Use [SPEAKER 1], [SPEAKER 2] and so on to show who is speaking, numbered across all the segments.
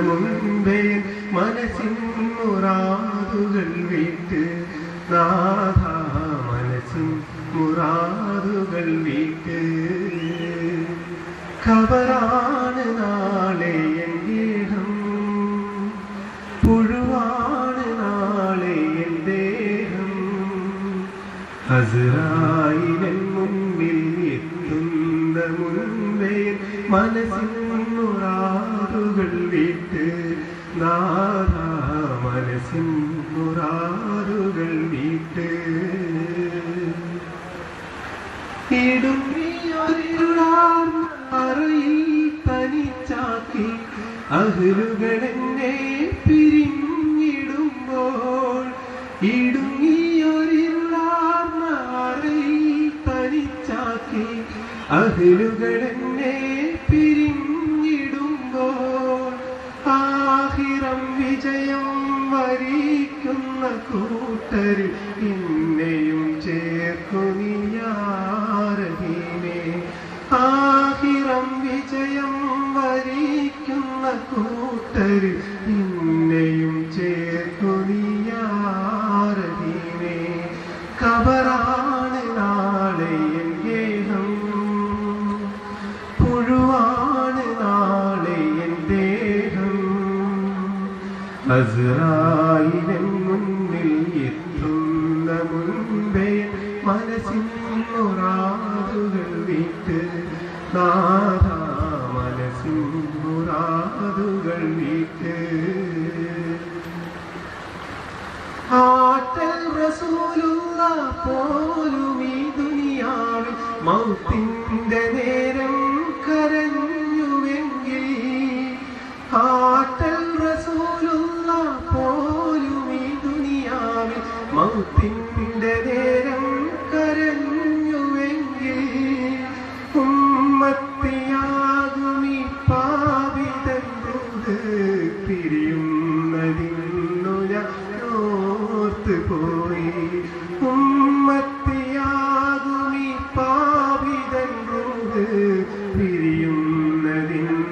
[SPEAKER 1] മുൻപേ മനസ്സിൻ മുറാദുകൾ വീട്ട് നാഥ മനസ്സിൻ മുറാദുകൾ വീട്ട് ഖബറാണ് നാളെ എൻ ഗേഹം പുഴുവാണ് നാളെ എൻ ദേഹം അസ്റായിലിൻ മുൻപിൽ എത്തുന്ന മുൻപേ മനസ്സിൻ മുറാദുകൾ വീട്ട് നാഥ മനസ്സിൻ മുറാദുകൾ വീട്ട് അറയിൽ തനിച്ചാക്കി അഹ്ലുകളെന്നെ പിരിഞ്ഞിടുമ്പോൾ ഇടുങ്ങിയൊരിരുളാർന്ന അറയിൽ തനിച്ചാക്കി അഹ്ലുകളെന്നെ പിരിഞ്ഞിടുമ്പോൾ ആഖിറം വിജയം വരിക്കുന്ന കൂട്ടരിൽ എന്നെയും ചേർക്കുനി യാ റഹീമേ ആഖിറം വിജയം വരിക്കുന്ന കൂട്ടരിൽ എന്നെയും ചേർക്കുനി യാ റഹീമേ ഖബറാണ് നാളെ എൻ ഗേഹം പുഴുവാണ് നാളെ എൻ ദേഹം അസ്റായിലിൻ മുന്നിൽ എത്തുന്ന മുൻപേ മനസ്സിൻ മുറാദുകൾ വീട്ട് നാഥ മനസ്സിൻ മുറാദുകൾ വീട്ട് ആറ്റൽ റസൂലുള്ളാഹ് പോലും ഈ ദുനിയാവിൽ മൗത്തിന്റെ നേരം കരഞ്ഞുവെങ്കിൽ ആറ്റൽ റസൂലുള്ളാഹ് പോലും ഈ ദുനിയാവിൽ മൗത്തിന്റെ നേരം കരഞ്ഞുവെങ്കിൽ ഉമ്മത്തിയാകും ഈ പാപിതൻ പിരിയുന്നതിന്നു ഞാൻ ഓർത്ത് പോയി ഉമ്മത്തിയാകും ഈ പാപിതൻ പിരിയുന്നതിന്നു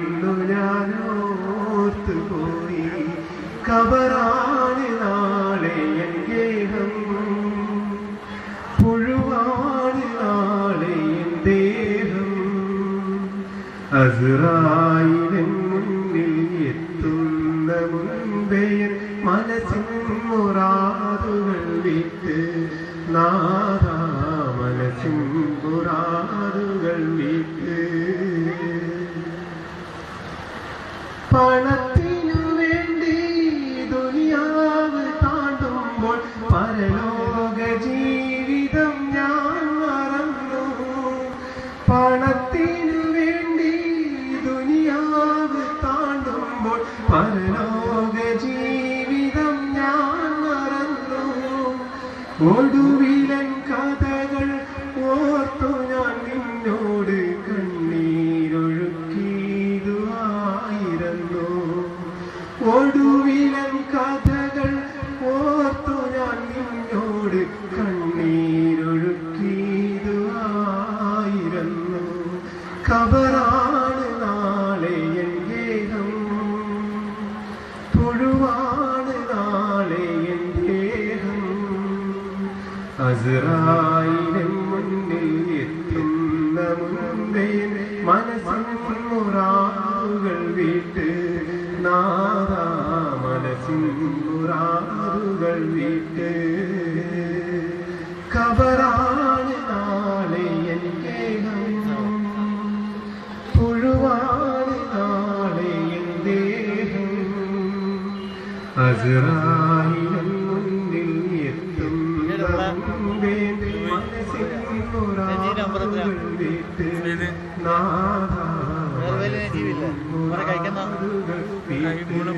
[SPEAKER 1] ഞാൻ ഓർത്ത് പോയി ഖബറാണ് നാളെ എൻ ഗേഹം പുഴുവാണ് നാളെ എൻ ദേഹം അസ്റായിലിൻ മുന്നിൽ എത്തുന്ന മുൻപേ മനസ്സിൻ മുറാദുകൾ വീട്ട് നാഥ മനസ്സിൻ മുറാദുകൾ വീട്ട് പണത്തിനു വേണ്ടി ദുനിയാവ് താണ്ടുമ്പോൾ പരലോക ജീവിതം ഞാൻ മറന്നു പണത്തിനു വേണ്ടി ദുനിയാവ് താണ്ടുമ്പോൾ പരലോക ജീവിതം ഞാൻ മറന്നു ഒടുവിലൻ കഥകൾ ഓർത്തു ഞാൻ നിന്നോട് കണ്ണീരൊഴുക്കിയതുമായിരുന്നു ഒടുവിലൻ കഥകൾ ഓർത്തു ഞാൻ നിന്നോട് കണ്ണീരൊഴുക്കിയതുമായിരുന്നു ഖബറാണ് നാളെ എൻ ഗേഹം പുഴുവാണ് നാളെ എൻ ദേഹം അസ്റായിലിൻ മുന്നിൽ എത്തുന്ന മുൻപേ മനസ്സിൻ മുറാദുകൾ വീട്ട് നാഥ മനസ്സിൻ മുറാദുകൾ വീട്ട് ഖബറാണ് നാളെ എൻ ഗേഹം പുഴുവാണ് നാളെ എൻ ദേഹം അസ്റായിലിൻ മുന്നിൽ എത്തുന്ന മുൻപേ മനസ്സിൻ മുറാദുകൾ വീട്ട് നാഥ
[SPEAKER 2] കഴിക്കുന്ന